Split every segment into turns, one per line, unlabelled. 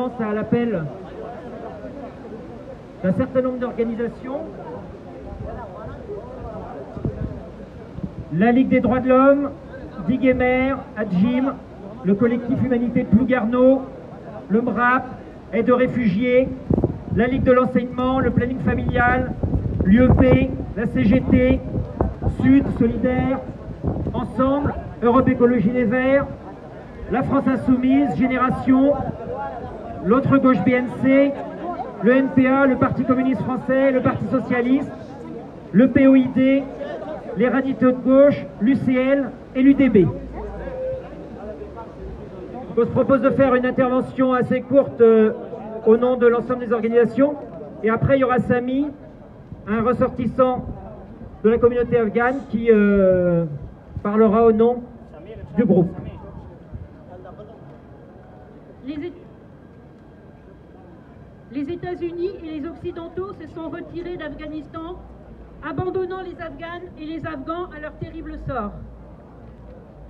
violence à l'appel d'un certain nombre d'organisations. La Ligue des droits de l'homme, Diguemer, Adjim, le collectif Humanité de Plougarneau, le MRAP, Aide aux réfugiés, la Ligue de l'enseignement, le planning familial, l'UEP, la CGT, Sud, Solidaire, Ensemble, Europe Écologie Les Verts, la France Insoumise, Génération, l'autre gauche BNC, le NPA, le Parti communiste français, le Parti socialiste, le POID, les radicaux de gauche, l'UCL et l'UDB. Je vous propose de faire une intervention assez courte au nom de l'ensemble des organisations. Et après, il y aura Sami, un ressortissant de la communauté afghane qui parlera au nom du groupe.
Les États-Unis et les Occidentaux se sont retirés d'Afghanistan, abandonnant les Afghanes et les Afghans à leur terrible sort.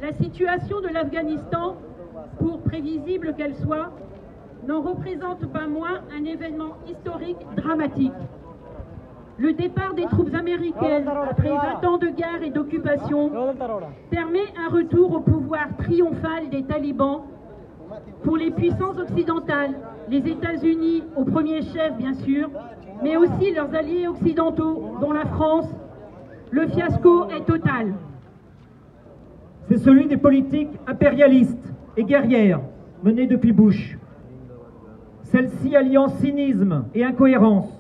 La situation de l'Afghanistan, pour prévisible qu'elle soit, n'en représente pas moins un événement historique dramatique. Le départ des troupes américaines après 20 ans de guerre et d'occupation permet un retour au pouvoir triomphal des talibans pour les puissances occidentales, les États-Unis au premier chef bien sûr, mais aussi leurs alliés occidentaux, dont la France. Le fiasco est total.
C'est celui des politiques impérialistes et guerrières menées depuis Bush. Celle-ci alliant cynisme et incohérence.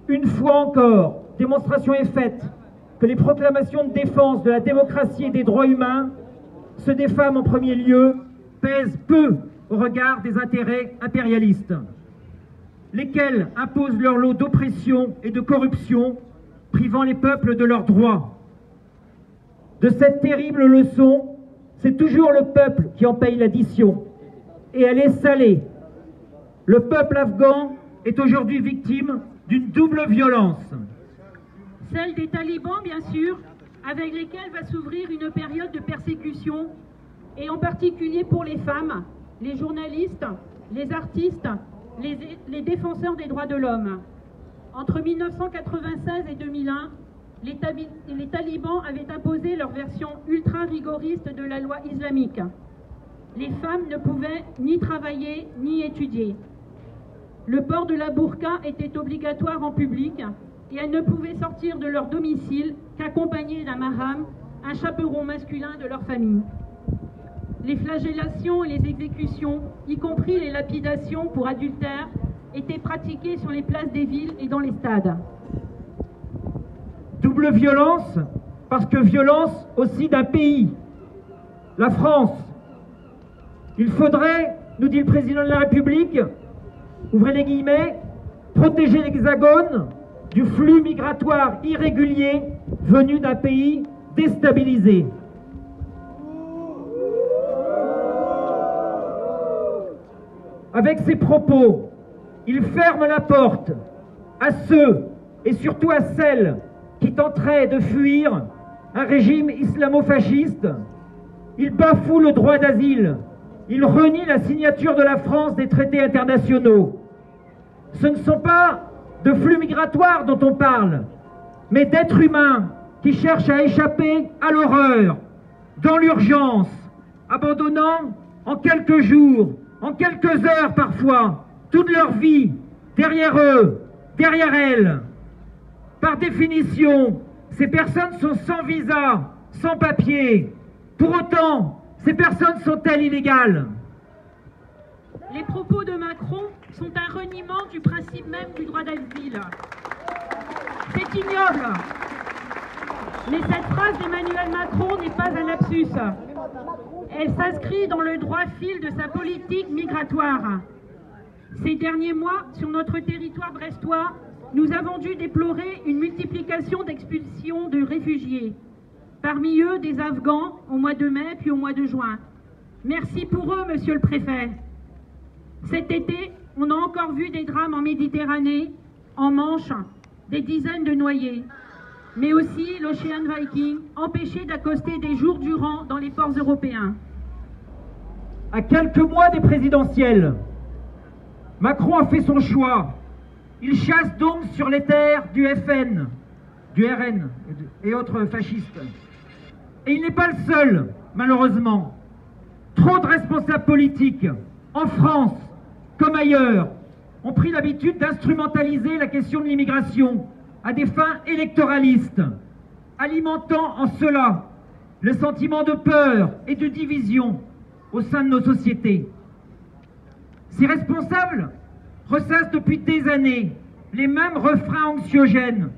Une fois encore, démonstration est faite que les proclamations de défense de la démocratie et des droits humains, ceux des femmes en premier lieu, pèsent peu au regard des intérêts impérialistes, lesquels imposent leur lot d'oppression et de corruption, privant les peuples de leurs droits. De cette terrible leçon, c'est toujours le peuple qui en paye l'addition, et elle est salée. Le peuple afghan est aujourd'hui victime d'une double violence.
Celle des talibans, bien sûr, avec lesquels va s'ouvrir une période de persécution, et en particulier pour les femmes, les journalistes, les artistes, les défenseurs des droits de l'homme. Entre 1996 et 2001, les talibans avaient imposé leur version ultra-rigoriste de la loi islamique. Les femmes ne pouvaient ni travailler ni étudier. Le port de la burqa était obligatoire en public et elles ne pouvaient sortir de leur domicile qu'accompagnées d'un mahram, un chaperon masculin de leur famille. Les flagellations et les exécutions, y compris les lapidations pour adultère, étaient pratiquées sur les places des villes et dans les stades.
Double violence, parce que violence aussi d'un pays, la France. Il faudrait, nous dit le président de la République, ouvrez les guillemets, protéger l'Hexagone du flux migratoire irrégulier venu d'un pays déstabilisé. Avec ces propos, il ferme la porte à ceux et surtout à celles qui tenteraient de fuir un régime islamo-fasciste. Il bafoue le droit d'asile. Il renie la signature de la France des traités internationaux. Ce ne sont pas de flux migratoires dont on parle, mais d'êtres humains qui cherchent à échapper à l'horreur, dans l'urgence, abandonnant en quelques jours, en quelques heures parfois, toute leur vie, derrière eux, derrière elles. Par définition, ces personnes sont sans visa, sans papier. Pour autant, ces personnes sont-elles illégales?
Les propos de Macron sont un reniement du principe même du droit d'asile. C'est ignoble. Mais cette phrase d'Emmanuel Macron n'est pas un lapsus. Elle s'inscrit dans le droit fil de sa politique migratoire. Ces derniers mois, sur notre territoire brestois, nous avons dû déplorer une multiplication d'expulsions de réfugiés. Parmi eux, des Afghans au mois de mai puis au mois de juin. Merci pour eux, monsieur le préfet. Cet été, on a encore vu des drames en Méditerranée, en Manche, des dizaines de noyés. Mais aussi l'Ocean Viking, empêché d'accoster des jours durant dans les ports européens.
À quelques mois des présidentielles, Macron a fait son choix. Il chasse donc sur les terres du FN, du RN et autres fascistes. Et il n'est pas le seul, malheureusement. Trop de responsables politiques, en France comme ailleurs, ont pris l'habitude d'instrumentaliser la question de l'immigration à des fins électoralistes, alimentant en cela le sentiment de peur et de division au sein de nos sociétés. Ces responsables ressassent depuis des années les mêmes refrains anxiogènes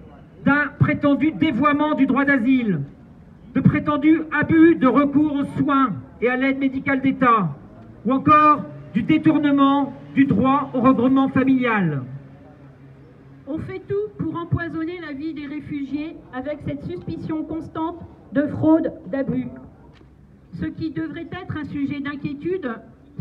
d'un prétendu dévoiement du droit d'asile, de prétendus abus de recours aux soins et à l'aide médicale d'État, ou encore du détournement du droit au regroupement familial.
On fait tout pour empoisonner la vie des réfugiés avec cette suspicion constante de fraude, d'abus. Ce qui devrait être un sujet d'inquiétude,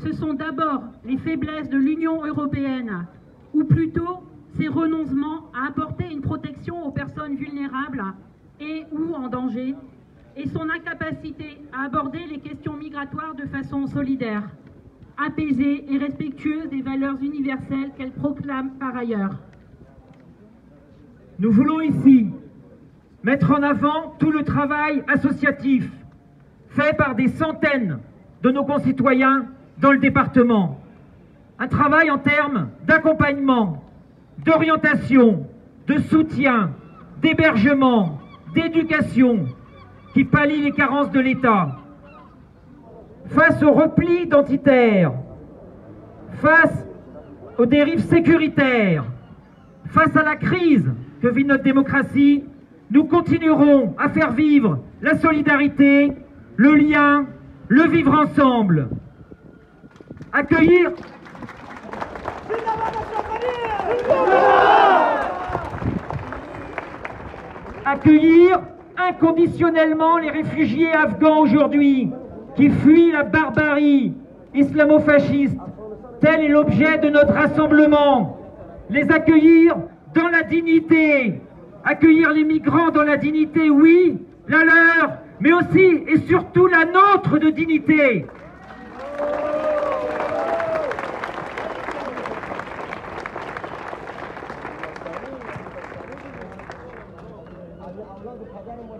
ce sont d'abord les faiblesses de l'Union européenne, ou plutôt ses renoncements à apporter une protection aux personnes vulnérables et ou en danger, et son incapacité à aborder les questions migratoires de façon solidaire, apaisée et respectueuse des valeurs universelles qu'elle proclame par ailleurs.
Nous voulons ici mettre en avant tout le travail associatif fait par des centaines de nos concitoyens dans le département. Un travail en termes d'accompagnement, d'orientation, de soutien, d'hébergement, d'éducation, qui pallie les carences de l'État. Face au repli identitaire, face aux dérives sécuritaires, face à la crise que vit notre démocratie, nous continuerons à faire vivre la solidarité, le lien, le vivre ensemble. Accueillir inconditionnellement les réfugiés afghans aujourd'hui qui fuient la barbarie islamo-fasciste. Tel est l'objet de notre rassemblement. Les accueillir dans la dignité. Accueillir les migrants dans la dignité, oui, la leur, mais aussi et surtout la nôtre de dignité.